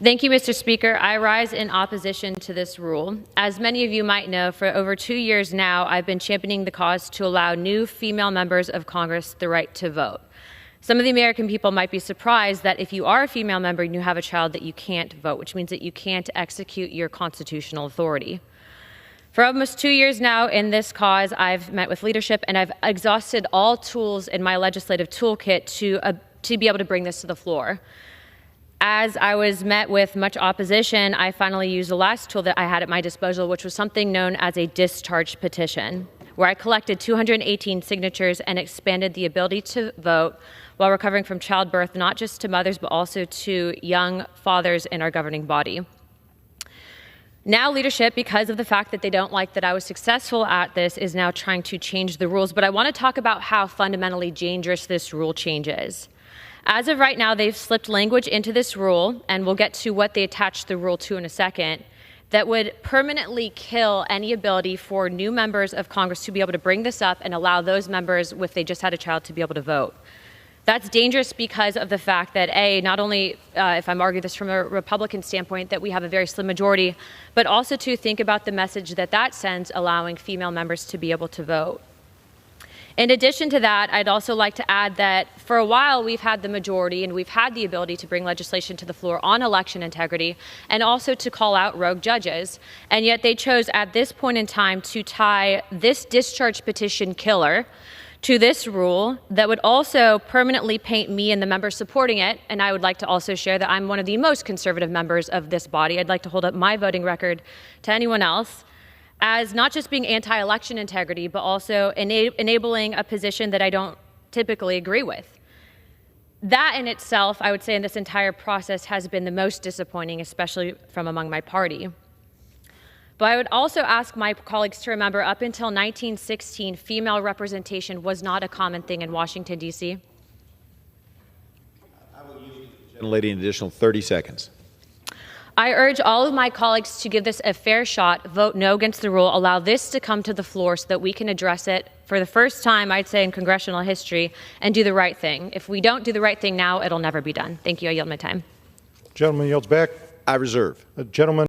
Thank you, Mr. Speaker. I rise in opposition to this rule. As many of you might know, for over 2 years now, I've been championing the cause to allow new female members of Congress the right to vote. Some of the American people might be surprised that if you are a female member and you have a child that you can't vote, which means that you can't execute your constitutional authority. For almost 2 years now in this cause, I've met with leadership and I've exhausted all tools in my legislative toolkit to be able to bring this to the floor. As I was met with much opposition, I finally used the last tool that I had at my disposal, which was something known as a discharge petition, where I collected 218 signatures and expanded the ability to vote while recovering from childbirth, not just to mothers, but also to young fathers in our governing body. Now leadership, because of the fact that they don't like that I was successful at this, is now trying to change the rules. But I want to talk about how fundamentally dangerous this rule change is. As of right now, they've slipped language into this rule, and we'll get to what they attach the rule to in a second, that would permanently kill any ability for new members of Congress to be able to bring this up and allow those members, if they just had a child, to be able to vote. That's dangerous because of the fact that, A, not only, if I'm arguing this from a Republican standpoint, that we have a very slim majority, but also to think about the message that that sends allowing female members to be able to vote. In addition to that, I'd also like to add that for a while we've had the majority and we've had the ability to bring legislation to the floor on election integrity and also to call out rogue judges. And yet they chose at this point in time to tie this discharge petition killer to this rule that would also permanently paint me and the members supporting it. And I would like to also share that I'm one of the most conservative members of this body. I'd like to hold up my voting record to anyone else as not just being anti-election integrity, but also enabling a position that I don't typically agree with. That in itself, I would say in this entire process has been the most disappointing, especially from among my party. But I would also ask my colleagues to remember up until 1916, female representation was not a common thing in Washington, D.C. I will use the gentlelady an additional 30 seconds. I urge all of my colleagues to give this a fair shot, vote no against the rule, allow this to come to the floor so that we can address it for the first time, I'd say, in congressional history, and do the right thing. If we don't do the right thing now, it'll never be done. Thank you. I yield my time. Gentleman yields back. I reserve. Gentleman.